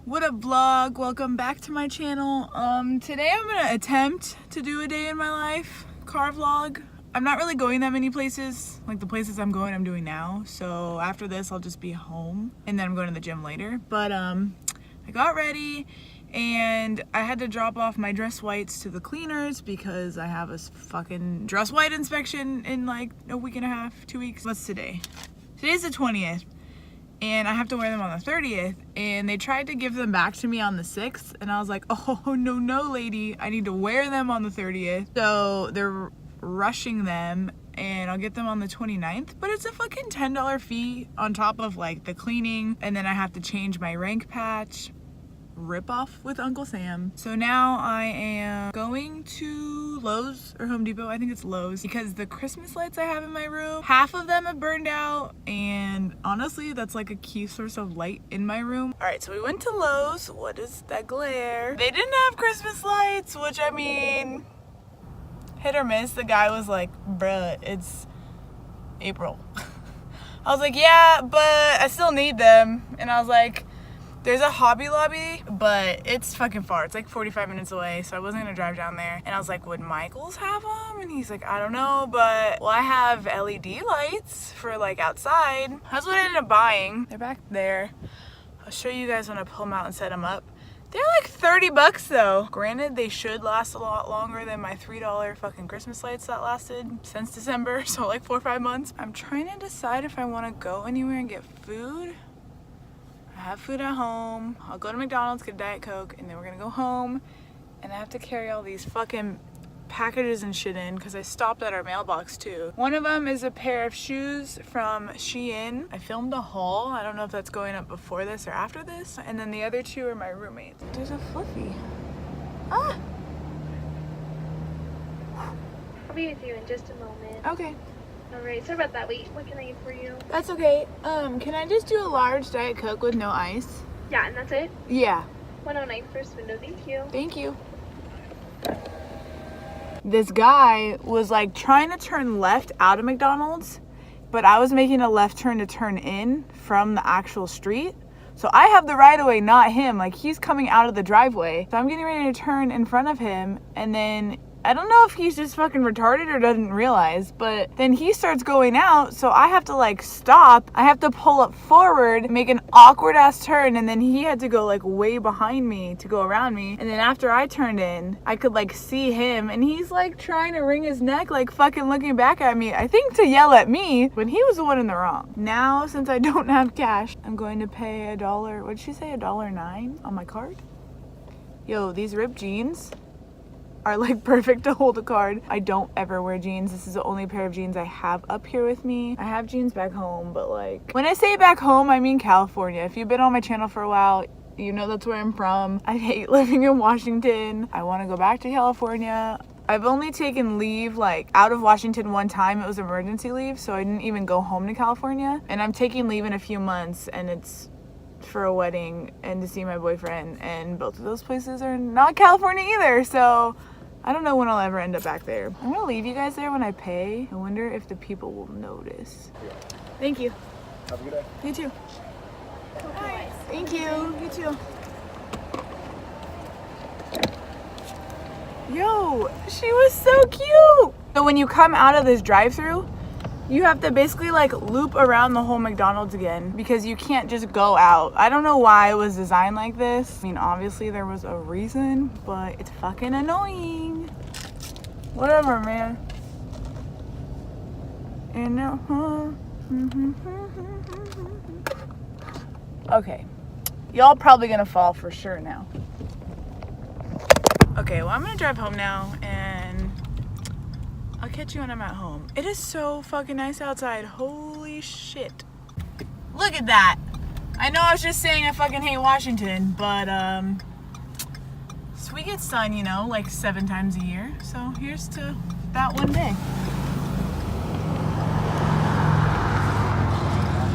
What up, vlog? Welcome back to my channel. Today I'm gonna attempt to do a day in my life car vlog. I'm not really going that many places. Like the places I'm going, I'm doing now. So after this, I'll just be home and then I'm going to the gym later. But I got ready and I had to drop off my dress whites to the cleaners because I have a fucking dress white inspection in like a week and a half, 2 weeks. What's today? Today's the 20th. And I have to wear them on the 30th, and they tried to give them back to me on the 6th, and I was like, oh, no, lady, I need to wear them on the 30th. So they're rushing them, and I'll get them on the 29th, but it's a fucking $10 fee on top of like the cleaning, and then I have to change my rank patch. Rip off with Uncle Sam. So now I am going to Lowe's or Home Depot. I think it's Lowe's because the Christmas lights I have in my room, half of them have burned out, and honestly that's like a key source of light in my room. All right, so we went to Lowe's. What is that glare? They didn't have Christmas lights, which I mean, hit or miss. The guy was like, bruh, it's April. I was like, yeah, but I still need them. And I was like, there's a Hobby Lobby, but it's fucking far. It's like 45 minutes away, so I wasn't gonna drive down there. And I was like, would Michael's have them? And he's like, I don't know, but well, I have LED lights for like outside. That's what I ended up buying. They're back there. I'll show you guys when I pull them out and set them up. They're like 30 bucks though. Granted, they should last a lot longer than my $3 fucking Christmas lights that lasted since December, so like 4 or 5 months. I'm trying to decide if I wanna go anywhere and get food. I have food at home. I'll go to McDonald's, get a Diet Coke, and then we're gonna go home. And I have to carry all these fucking packages and shit in because I stopped at our mailbox too. One of them is a pair of shoes from Shein. I filmed a haul. I don't know if that's going up before this or after this. And then the other two are my roommates. There's a Fluffy. Ah! I'll be with you in just a moment. Okay. Alright, sorry about that. Wait, what can I get for you? That's okay. Can I just do a large Diet Coke with no ice? Yeah, and that's it? Yeah. 109 first window, thank you. Thank you. This guy was like trying to turn left out of McDonald's, but I was making a left turn to turn in from the actual street. So I have the right of way, not him. Like he's coming out of the driveway. So I'm getting ready to turn in front of him, and then I don't know if he's just fucking retarded or doesn't realize, but then he starts going out, so I have to like stop. I have to pull up forward, make an awkward ass turn, and then he had to go like way behind me to go around me. And then after I turned in, I could like see him, and he's like trying to wring his neck, like fucking looking back at me, I think to yell at me, when he was the one in the wrong. Now, since I don't have cash, I'm going to pay $1, what'd she say, $1.09 on my card? Yo, these ripped jeans are like perfect to hold a card. I don't ever wear jeans. This is the only pair of jeans I have up here with me. I have jeans back home, but like when I say back home, I mean California. If you've been on my channel for a while, you know that's where I'm from. I hate living in Washington. I want to go back to California. I've only taken leave like out of Washington one time. It was emergency leave, so I didn't even go home to California. And I'm taking leave in a few months, and it's for a wedding and to see my boyfriend, and both of those places are not California either, so I don't know when I'll ever end up back there. I'm gonna leave you guys there when I pay. I wonder if the people will notice. Thank you. Have a good day. You too. Hi. Thank you. You too. Yo, she was so cute. So when you come out of this drive-thru, you have to basically like loop around the whole McDonald's again because you can't just go out. I don't know why it was designed like this. I mean, obviously there was a reason, but it's fucking annoying. Whatever, man. And now, okay. Y'all probably gonna fall for sure now. Okay, well I'm gonna drive home now and I'll catch you when I'm at home. It is so fucking nice outside. Holy shit. Look at that. I know I was just saying I fucking hate Washington, but so we get sun, you know, like 7 times a year. So here's to that one day.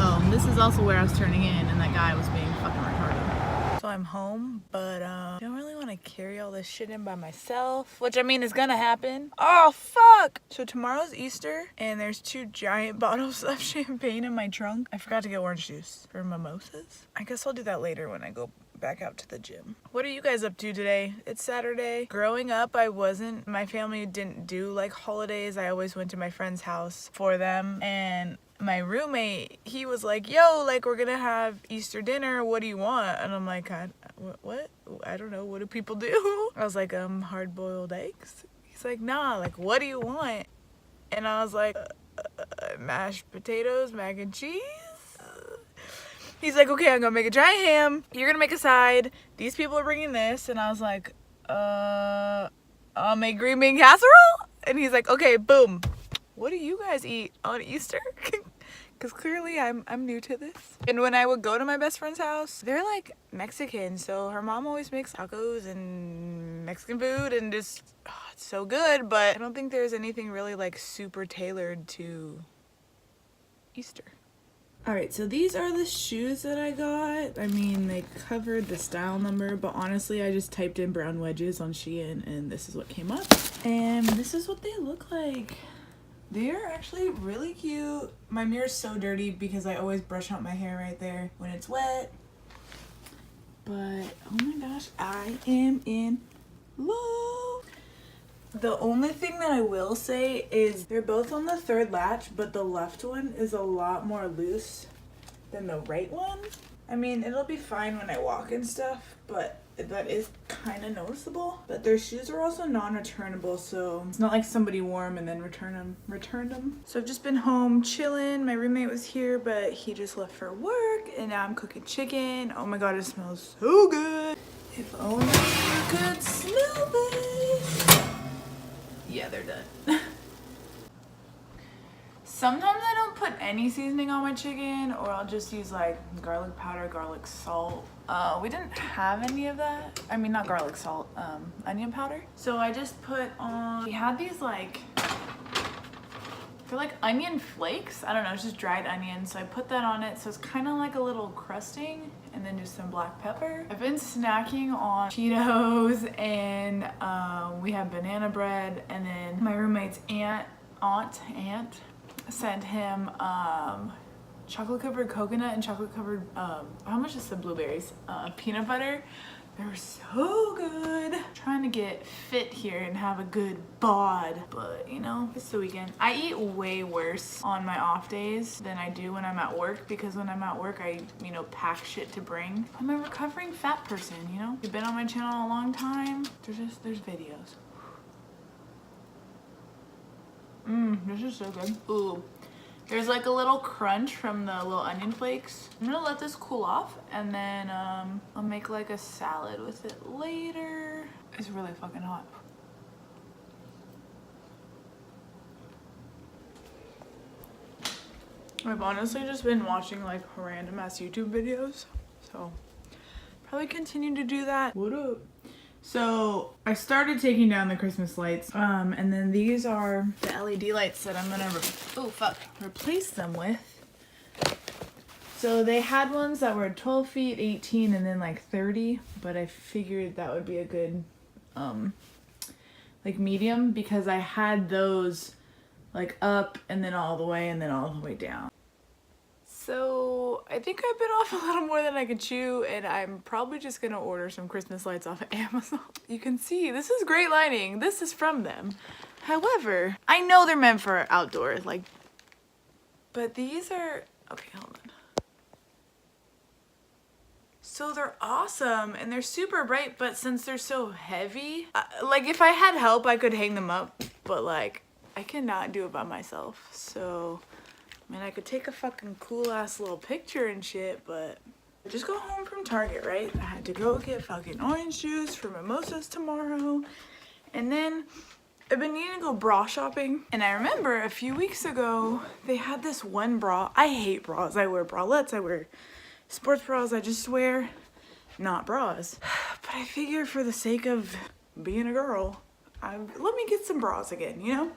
Oh, this is also where I was turning in and that guy was being fucking retarded. So I'm home, but I don't really want to carry all this shit in by myself, which I mean is gonna happen. Oh fuck! So tomorrow's Easter and there's 2 giant bottles of champagne in my trunk. I forgot to get orange juice for mimosas. I guess I'll do that later when I go back out to the gym. What are you guys up to today? It's Saturday. Growing up, my family didn't do like holidays. I always went to my friend's house for them, and my roommate, he was like, yo, like we're gonna have Easter dinner, what do you want? And I'm like, what? I don't know, what do people do? I was like, hard-boiled eggs. He's like, nah, like what do you want? And I was like, mashed potatoes, mac and cheese. He's like, okay, I'm gonna make a dry ham. You're gonna make a side. These people are bringing this. And I was like, I'll make green bean casserole. And he's like, okay, boom. What do you guys eat on Easter? Because clearly I'm new to this. And when I would go to my best friend's house, they're like Mexican. So her mom always makes tacos and Mexican food and just, it's so good. But I don't think there's anything really like super tailored to Easter. Alright, so these are the shoes that I got. I mean, they covered the style number, but honestly, I just typed in brown wedges on Shein, and this is what came up. And this is what they look like. They're actually really cute. My mirror's so dirty because I always brush out my hair right there when it's wet. But, oh my gosh, I am in love. The only thing that I will say is they're both on the third latch, but the left one is a lot more loose than the right one. I mean, it'll be fine when I walk and stuff, but that is kind of noticeable. But their shoes are also non-returnable, so it's not like somebody wore them and then returned them. So I've just been home chilling. My roommate was here, but he just left for work, and now I'm cooking chicken. Oh my god, it smells so good. If only you could smell this. Yeah, they're done. Sometimes I don't put any seasoning on my chicken, or I'll just use like garlic powder, garlic salt. We didn't have any of that. I mean, not garlic salt, onion powder. So I just put on, we had these like, they're like onion flakes. I don't know, it's just dried onion. So I put that on it. So it's kind of like a little crusting, and then just some black pepper. I've been snacking on Cheetos, and we have banana bread, and then my roommate's aunt sent him chocolate covered coconut and chocolate covered how much is the blueberries, peanut butter. They're so good. Trying to get fit here and have a good bod, but you know, it's the weekend. I eat way worse on my off days than I do when I'm at work, because when I'm at work I, you know, pack shit to bring. I'm a recovering fat person, you know? You've been on my channel a long time. There's videos. This is so good. Ooh. There's like a little crunch from the little onion flakes. I'm gonna let this cool off, and then I'll make like a salad with it later. It's really fucking hot. I've honestly just been watching like random ass YouTube videos, so probably continue to do that. What up? So I started taking down the Christmas lights, and then these are the LED lights that I'm gonna replace them with. So they had ones that were 12 feet, 18, and then like 30, but I figured that would be a good like medium, because I had those like up and then all the way and then all the way down. So I think I bit off a little more than I could chew, and I'm probably just gonna order some Christmas lights off of Amazon. You can see, this is great lighting. This is from them. However, I know they're meant for outdoors, like, but these are, okay, hold on. So they're awesome, and they're super bright, but since they're so heavy, like if I had help, I could hang them up, but like, I cannot do it by myself, so. I mean, I could take a fucking cool ass little picture and shit, but I just got home from Target, right? I had to go get fucking orange juice for mimosas tomorrow. And then I've been needing to go bra shopping. And I remember a few weeks ago, they had this one bra. I hate bras. I wear bralettes. I wear sports bras. I just wear not bras. But I figure for the sake of being a girl, let me get some bras again, you know?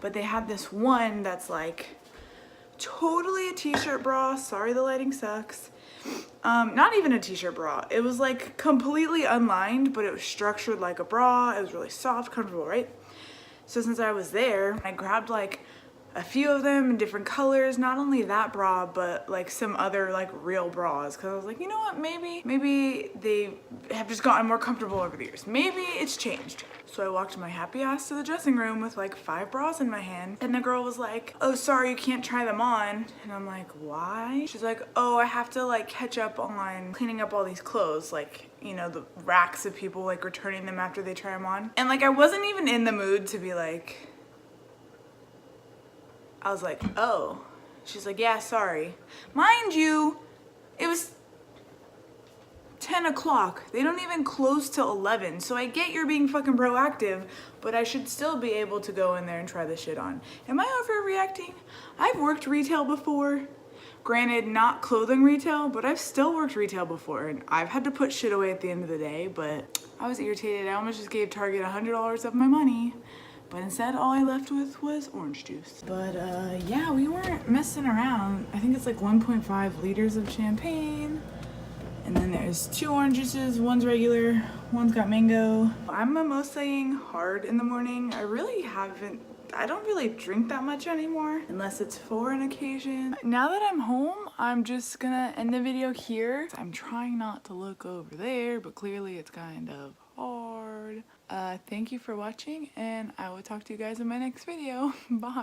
But they had this one that's like, totally a t-shirt bra. Sorry, the lighting sucks. Not even a t-shirt bra. It was like completely unlined, but it was structured like a bra. It was really soft, comfortable, right? So since I was there, I grabbed like a few of them in different colors. Not only that bra, but like some other like real bras. Cause I was like, you know what, maybe they have just gotten more comfortable over the years. Maybe it's changed. So I walked my happy ass to the dressing room with like 5 bras in my hand. And the girl was like, oh, sorry, you can't try them on. And I'm like, why? She's like, oh, I have to like catch up on cleaning up all these clothes. Like, you know, the racks of people like returning them after they try them on. And like, I wasn't even in the mood to be like, I was like, oh. She's like, yeah, sorry. Mind you, it was 10 o'clock. They don't even close till 11. So I get you're being fucking proactive, but I should still be able to go in there and try this shit on. Am I overreacting? I've worked retail before. Granted, not clothing retail, but I've still worked retail before, and I've had to put shit away at the end of the day, but I was irritated. I almost just gave Target $100 of my money. But instead, all I left with was orange juice. But yeah, we weren't messing around. I think it's like 1.5 liters of champagne. And then there's 2 orange juices, one's regular, one's got mango. I'm Mimosa-ing Hard in the morning. I don't really drink that much anymore unless it's for an occasion. Now that I'm home, I'm just gonna end the video here. I'm trying not to look over there, but clearly it's kind of hard. Thank you for watching, and I will talk to you guys in my next video. Bye.